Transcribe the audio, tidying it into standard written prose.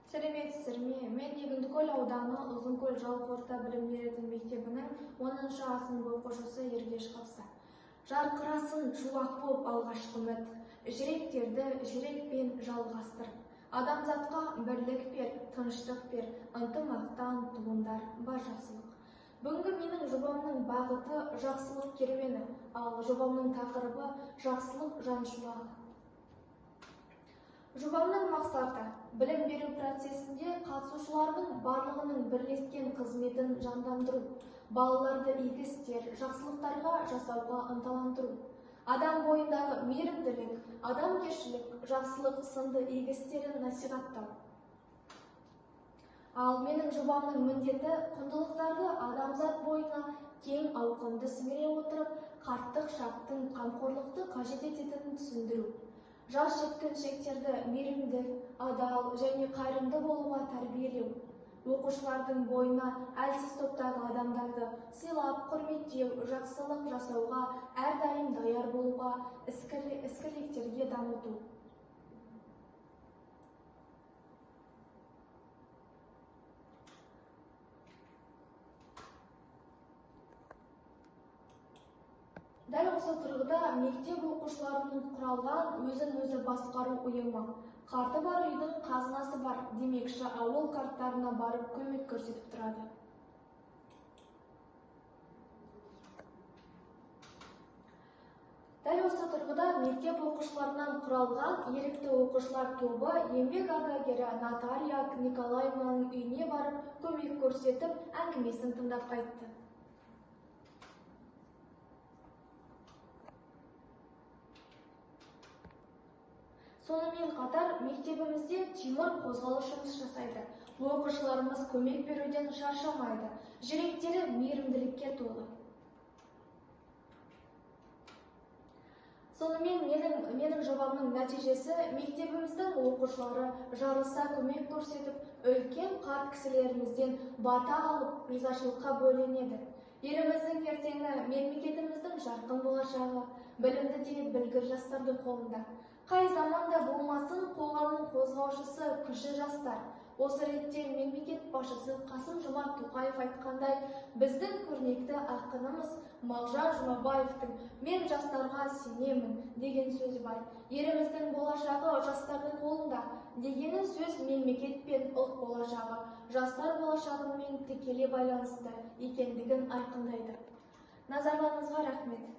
Сәлеметсіздер ме? Мен Егіндікөл ауданы Ұзынкөл жалпы орта білім беретін мектебінің 10-шы А сынып оқушысы Ергеш Хавса. Жарқырасын шуақ боп алғашқы үміт, жүректерді жүрекпен жалғастыр. Адамзатқа бірлік бер, тыныштық бер, ынтымақтан туындар бар жақсылық. Бүгінгі менің жобамның бағыты жақсылық керуені, ал жобамның тақырыбы жақсылық жаншуағы. Жобамның мақсаты білім беру процесінде қатысушылардың барлығының бірлескен қызметін жандандыру, балаларды игі істер, жақсылықтарға жасауға ынталандыру, адам бойындағы мейірімділік, адамгершілік, жақсылық сынды игі істерін насихаттау. Ал менің жобамның міндеті құндылықтарды адамзат бойына кең ауқымды сіңіре отырып, қарттық шақтың қамқорлықты қажет ететінін түсіндіру. Жас жеткіншектерді мейірімді, адал және қайырымды болуға тәрбиелеу. Оқушылардың бойына әлсіз топтағы адамдарды сыйлап, құрметтеу, жақсылық жасауға әрдайым даяр болуға, іскерліктерге дамыту. Дәл осы тұрғыда мектеп оқушыларының құралған өзін-өзі басқару ұйымы. Қарты бар үйдің қазынасы бар демекші ауыл карттарына барып көмек көрсетіп тұрады. Дәл осы тұрғыда мектеп оқушыларынан құралған ерікті оқушылар тобы еңбек ардагері Наталья Николаевнаның үйіне барып көмек көрсетіп, әңгімесін тыңдап қайтты. Сонымен қатар мектебімізде Тимур қозғалыс жұмыс жасайды. Оқушыларымыз көмек беруден шаршамайды, жүректері мейірімділікке толы. Сонымен менің жобамның нәтижесі мектебіміздің оқушылары жарыса көмек көрсетіп, үлкен қарт кісілерімізден бата алып, ризашылыққа бөленеді. Еліміздің ертеңі мемлекетіміздің жарқын болашағы, білімді де білгір жастардың қолында. Қай заманда болмасын қоғамның қозғаушысы кіші жастар. Осы ретте мемлекет басшысы Қасым-Жомарт Тоқаев айтқандай, біздің көрнекті ақынымыз Мағжан Жұмабаевтың «Мен жастарға сенемін» деген сөзі бар. Еліміздің болашағы жастардың қолында дегені сөз мемлекет пен ұлт болашағы, жастар болашағымен тікелей байланысты екендігін айқындайды. Назарларыңызға рахмет.